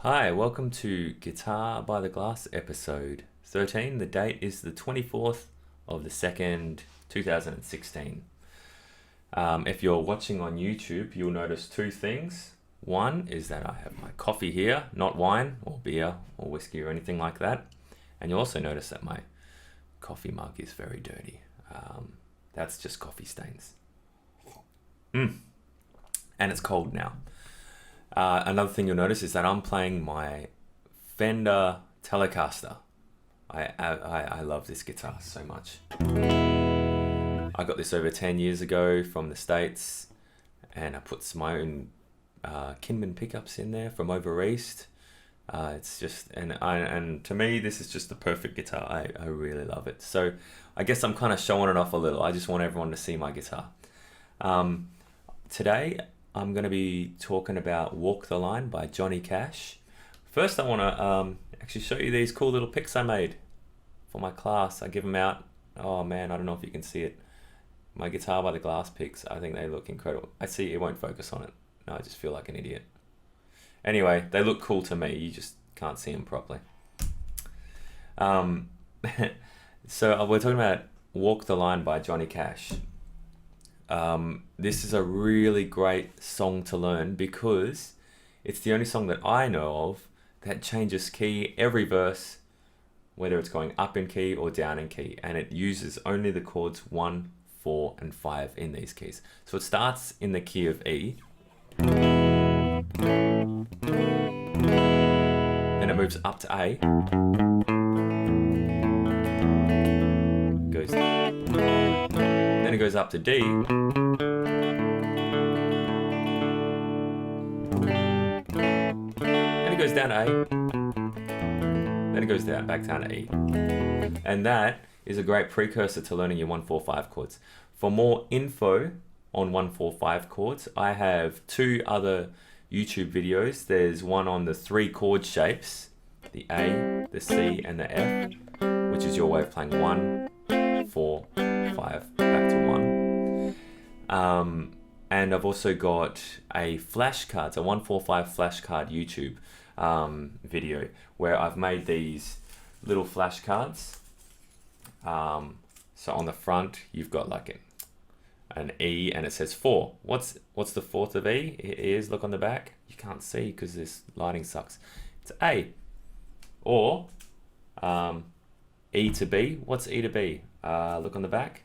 Hi, welcome to Guitar by the Glass episode 13. The date is the 24th of the 2nd, 2016. If you're watching on YouTube, you'll notice two things. One is that I have my coffee here, not wine or beer or whiskey or anything like that. And you'll also notice that my coffee mug is very dirty. That's just coffee stains. And it's cold now. Another thing you'll notice is that I'm playing my Fender Telecaster. I love this guitar so much. I got this over 10 years ago from the States, and I put my own Kinman pickups in there from over East. It's just, and to me, this is just the perfect guitar. I really love it. So I guess I'm kind of showing it off a little. I just want everyone to see my guitar. Today, I'm going to be talking about Walk the Line by Johnny Cash. First, I want to actually show you these cool little pics I made for my class. I give them out. Oh man, I don't know if you can see it. My Guitar by the Glass pics, I think they look incredible. I see it won't focus on it. No, I just feel like an idiot. Anyway, they look cool to me. You just can't see them properly. So we're talking about Walk the Line by Johnny Cash. This is a really great song to learn because it's the only song that I know of that changes key every verse, whether it's going up in key or down in key, and it uses only the chords 1, 4, and 5 in these keys. So it starts in the key of E, then it moves up to A, then it goes up to D, then it goes down to A, then it goes back down to E. And that is a great precursor to learning your 1-4-5 chords. For more info on 1-4-5 chords, I have two other YouTube videos. There's one on the 3 chord shapes, the A, the C, and the F, which is your way of playing 1, 4, 5, back to 1. And I've also got a flashcards, a 1-4-5 flashcard YouTube video where I've made these little flashcards. So on the front, you've got like an E and it says 4. What's the fourth of E? It is, look on the back. You can't see because this lighting sucks. It's A. Or E to B. What's E to B? Look on the back.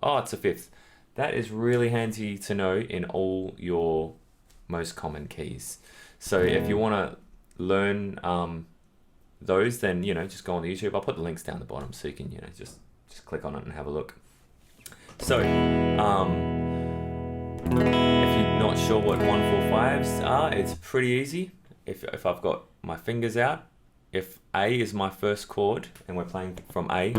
Oh, it's a fifth. That is really handy to know in all your most common keys. So if you want to learn those, then just go on the YouTube. I'll put the links down the bottom so you can just click on it and have a look. So if you're not sure what 1-4-5s are, it's pretty easy. If I've got my fingers out, if A is my first chord and we're playing from A,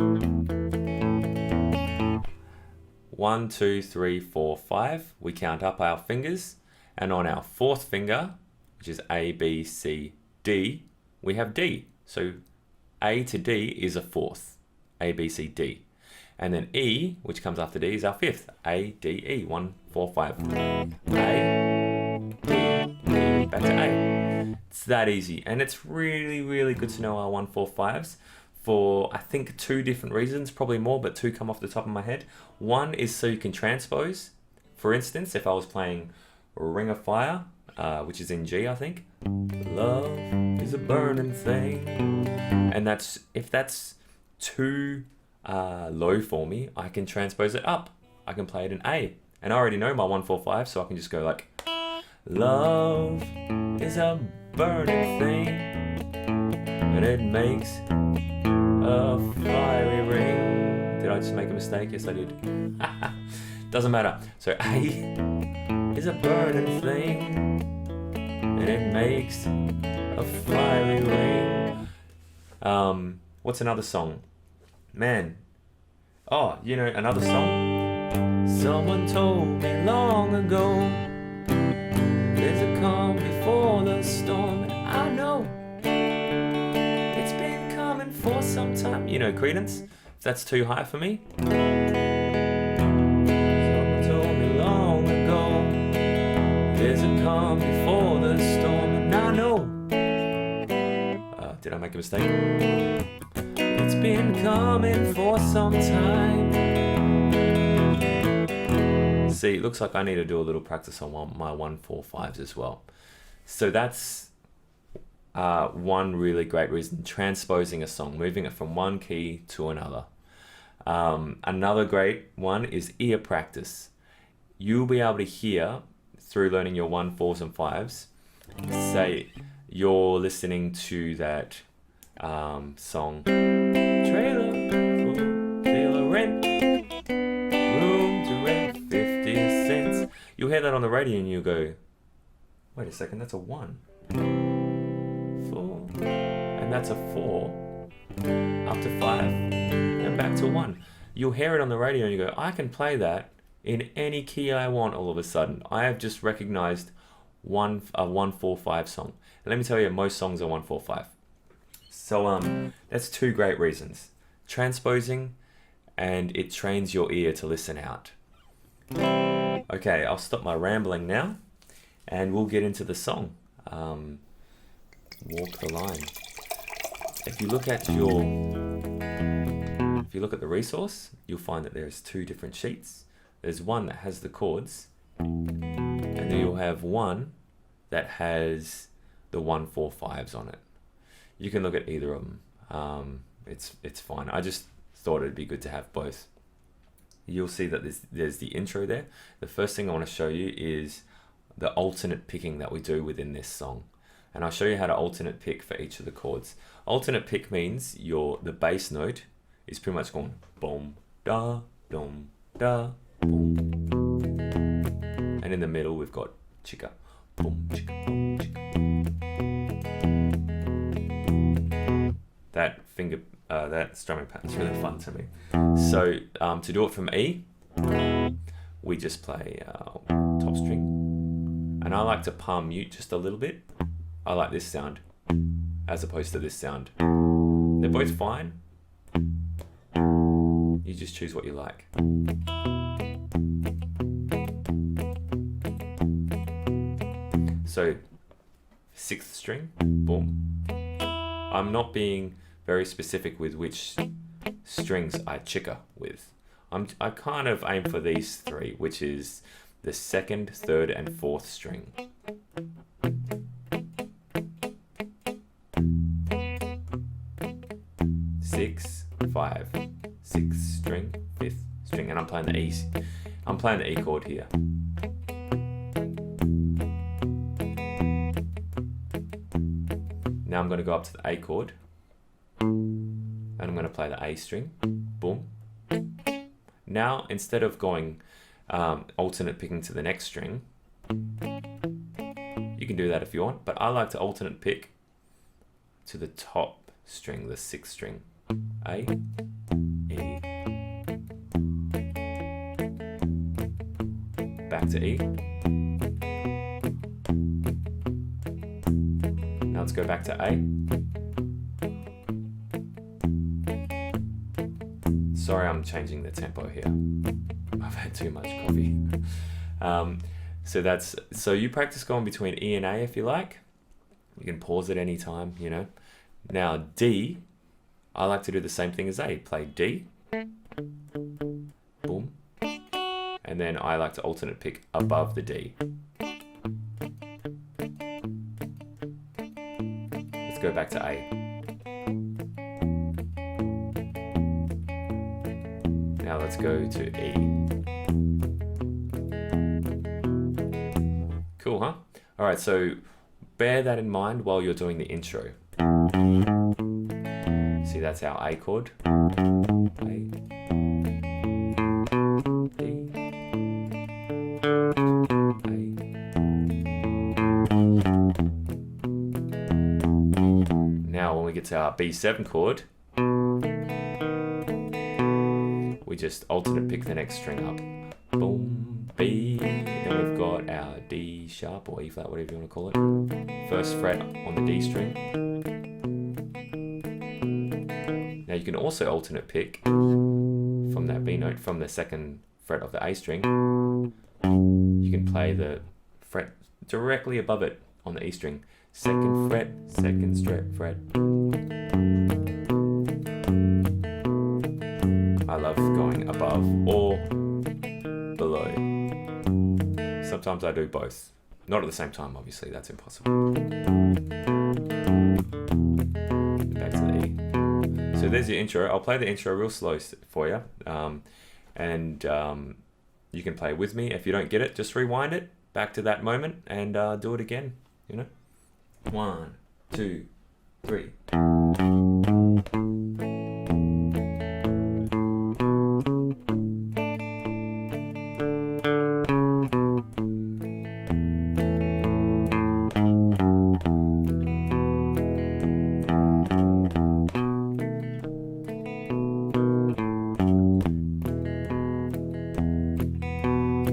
1, 2, 3, 4, 5, we count up our fingers, and on our fourth finger, which is A, B, C, D, we have D. So A to D is a fourth, A, B, C, D. And then E, which comes after D, is our fifth, A, D, E, 1, 4, 5. A, D, E, back to A. It's that easy, and it's really, really good to know our 1-4-5s for, I think, 2 different reasons, probably more, but 2 come off the top of my head. One is so you can transpose. For instance, if I was playing Ring of Fire, which is in G, I think. Love is a burning thing. And if that's too low for me, I can transpose it up. I can play it in A. And I already know my 1-4-5, so I can just go like, love is a burning thing, and it makes a fiery ring. Did I just make a mistake? Yes, I did. Doesn't matter. So A is a burning thing, and it makes a fiery ring. What's another song? Man. Oh, another song? Someone told me long ago, there's a calm before the storm, and I know it's been coming for some time. Credence? If that's too high for me. Someone told me long ago, there's a calm before the storm, and I know Did I make a mistake? It's been coming for some time. See, it looks like I need to do a little practice on my 1-4-5s as well. So that's one really great reason, transposing a song, moving it from one key to another. Another great one is ear practice. You'll be able to hear through learning your 1-4s and 5s. Say you're listening to that song, trailer full rent, room to rent 50 cents. You'll hear that on the radio and you'll go, wait a second, that's a 1, 4, and that's a 4, up to 5, and back to 1. You'll hear it on the radio and you go, I can play that in any key I want all of a sudden. I have just recognized a 1-4-5 song. And let me tell you, most songs are 1-4-5. So that's two great reasons. Transposing, and it trains your ear to listen out. Okay, I'll stop my rambling now, and we'll get into the song. Walk the line. If you look at the resource, you'll find that there's two different sheets. There's one that has the chords, and then you'll have one that has the 1-4-5s on it. You can look at either of them. It's fine. I just thought it'd be good to have both. You'll see that there's the intro there. The first thing I want to show you is the alternate picking that we do within this song. And I'll show you how to alternate pick for each of the chords. Alternate pick means the bass note is pretty much going boom, da, dum, da, boom. And in the middle we've got chicka, boom, chicka, boom, chicka. That strumming pattern is really fun to me. So to do it from E, we just play top string. And I like to palm mute just a little bit. I like this sound as opposed to this sound. They're both fine. You just choose what you like. So 6th string, boom. I'm not being very specific with which strings I chicka with. I kind of aim for these three, which is the 2nd, 3rd, and 4th string. Six, 5, 6th string, 5th string, and I'm playing the E. I'm playing the E chord here. Now I'm going to go up to the A chord, and I'm going to play the A string, boom. Now instead of going alternate picking to the next string, you can do that if you want, but I like to alternate pick to the top string, the 6th string. A, E, back to E. Now let's go back to A. Sorry, I'm changing the tempo here. I've had too much coffee. So you practice going between E and A if you like. You can pause at any time, you know. Now D, I like to do the same thing as A. Play D, boom, and then I like to alternate pick above the D. Let's go back to A. Now let's go to E. Cool, huh? All right, so bear that in mind while you're doing the intro. See, that's our A chord. A, D, A. Now when we get to our B7 chord, we just alternate pick the next string up. Boom, B, then we've got our D sharp or E flat, whatever you want to call it. 1st fret on the D string. Now you can also alternate pick from that B note, from the 2nd fret of the A string. You can play the fret directly above it on the E string. 2nd fret, 2nd fret, I love going above or below. Sometimes I do both. Not at the same time, obviously, that's impossible. Back to the E. So there's your intro. I'll play the intro real slow for you. And you can play with me. If you don't get it, just rewind it back to that moment and do it again, you know? 1, 2, 3.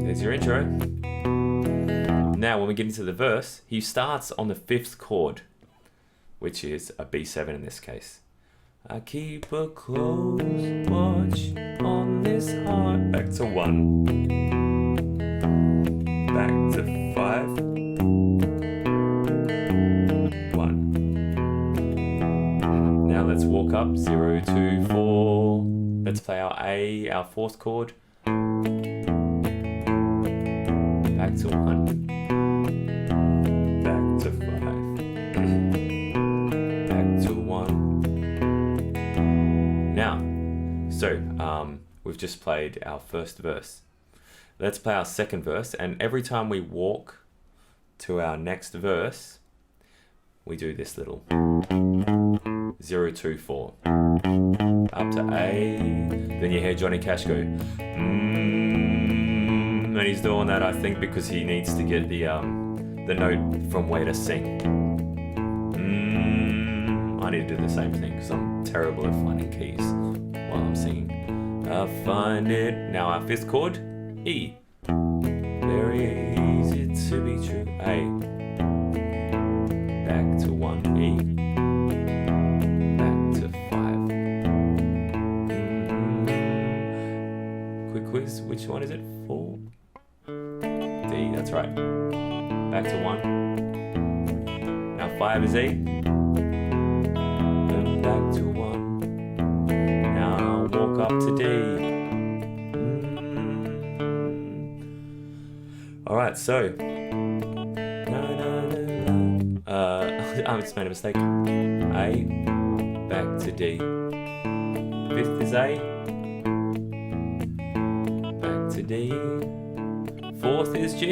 There's your intro. Now when we get into the verse, he starts on the 5th chord, which is a B7 in this case. I keep a close watch on this heart. Back to 1. Back to 5. 1. Now let's walk up. 0, 2, 4. Let's play our A, our 4th chord. Back to 1. Back to 5. Back to 1. Now, so we've just played our first verse. Let's play our second verse, and every time we walk to our next verse, we do this little 0, 2, 4. Up to A. Then you hear Johnny Cash go, and he's doing that, I think, because he needs to get the note from where to sing. I need to do the same thing because I'm terrible at finding keys while I'm singing. I find it. Now our 5th chord, E. Very easy to be true. A. Back to 1, E. Back to 5. Quick quiz, which one is it? 4? D, that's right. Back to 1. Now 5 is E. And back to 1. Now walk up to D. Alright, so. I just made a mistake. A. Back to D. 5th is A. Back to D. 4th is G.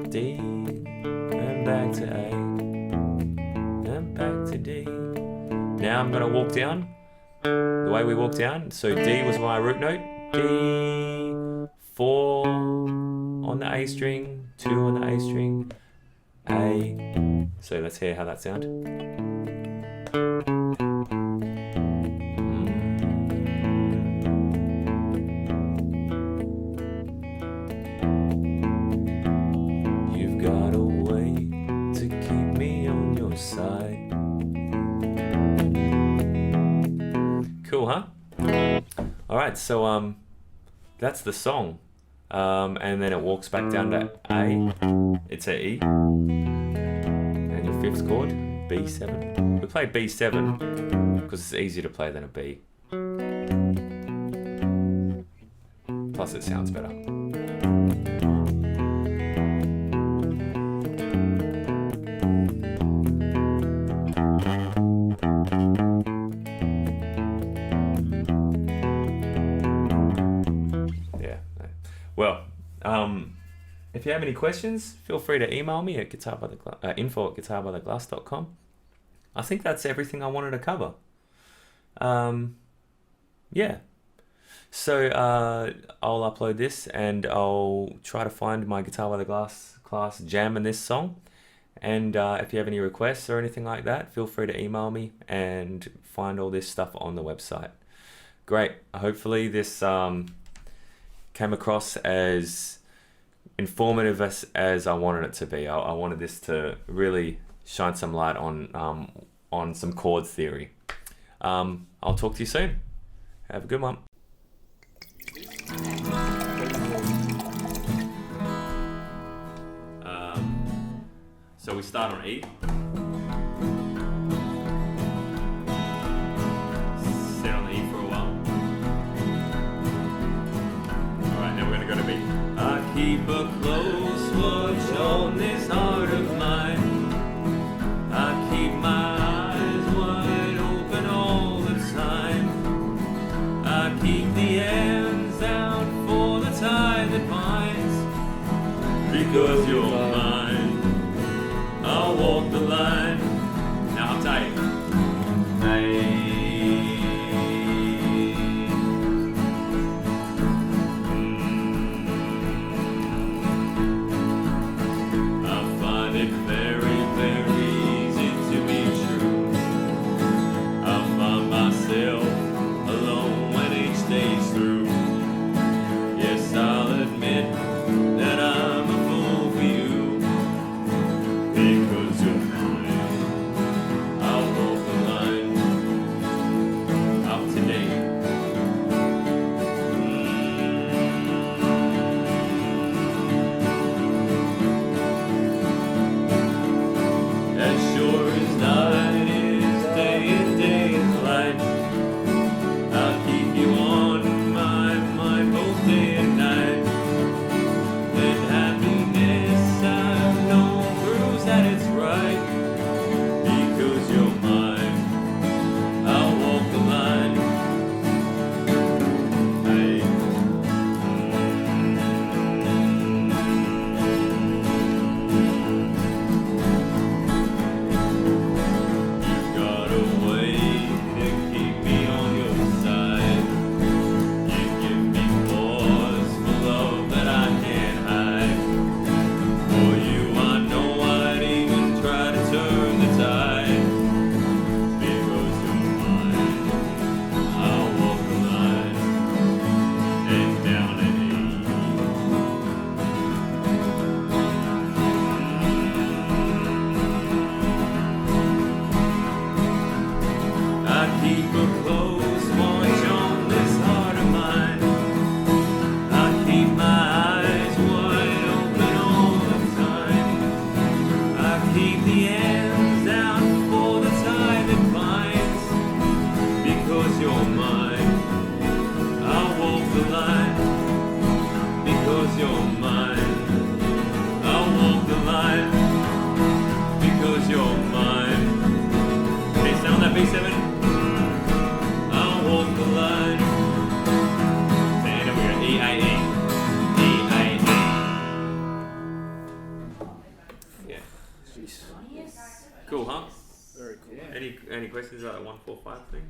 D. And back to A. And back to D. Now I'm going to walk down the way we walk down. So D was my root note. D. 4 on the A string. 2 on the A string. A. So let's hear how that sounds. You've got a way to keep me on your side. Cool, huh? Alright, so that's the song. And then it walks back down to A. It's a E. And your 5th chord, B7. We play B7 because it's easier to play than a B. Plus it sounds better. Well, if you have any questions, feel free to email me at info@guitarbytheglass.com. I think that's everything I wanted to cover. Yeah. So I'll upload this and I'll try to find my Guitar by the Glass class jam in this song. And if you have any requests or anything like that, feel free to email me and find all this stuff on the website. Great. Hopefully this came across as informative as I wanted it to be. I wanted this to really shine some light on some chord theory. I'll talk to you soon. Have a good one. So we start on E. because you're mine. I'll walk the line. Now I'll tell you. I find it very, very easy to be true. I find myself alone when each day's through. Yes, I'll admit that I'm a fool for you, because you're mine. I'll walk the line up to date. As sure as night is day and day is light, I'll keep you on my mind both day and night. And happiness I've known proves that it's right, because you're mine. I'll walk the line. Hey. You've got a way to keep me on your side. You give me pause for love that I can't hide. For you I know I'd even try to turn the tide, because you're mine. I'll walk the line and down an I keep a close watch on this heart of mine. I keep my eyes wide open all the time. I keep the ends out for the tide that binds, because you're mine. I'll walk the line, because you're mine. I'll walk the line, because you're mine. Can you sound that B7? I'll walk the line. And then we're E-A-E. E-A-E. Yeah. Cool, huh? Very cool. Any questions about that 145 thing?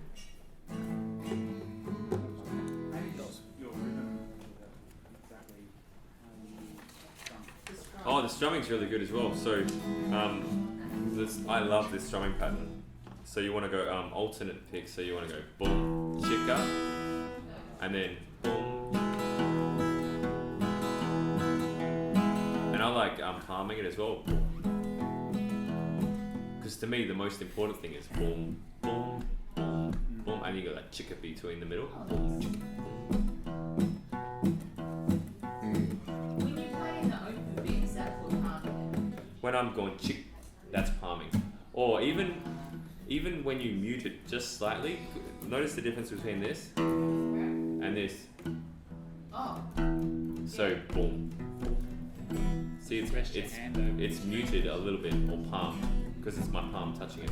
Oh, the strumming's really good as well. So, I love this strumming pattern. So you want to go alternate pick. So you want to go boom, chicka, and then boom. And I like palming it as well. Because to me, the most important thing is boom, boom, boom, boom, and you got that chicka between the middle. Boom, chicka, boom. When you play in the open bit, is that called palming? When I'm going chick, that's palming. Or even when you mute it just slightly, notice the difference between this and this. Oh. So boom. See, it's muted a little bit, or palm, because it's my palm touching it.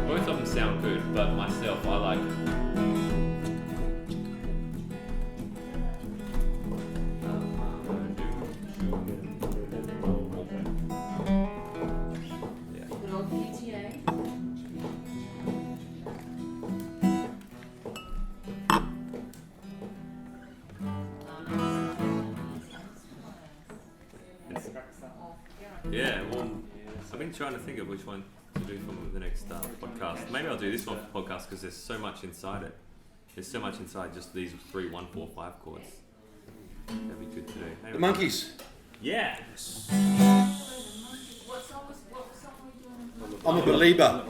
Both of them sound good, but myself, I like. Good old PTA. Yeah, well, I've been trying to think of which one to do for the next podcast. Maybe I'll do this one for podcast because there's so much inside it. There's so much inside just these 3 1 4 5 chords. That'd be good to do. Anyway. The Monkeys. Yeah. What song were you doing? I'm a believer.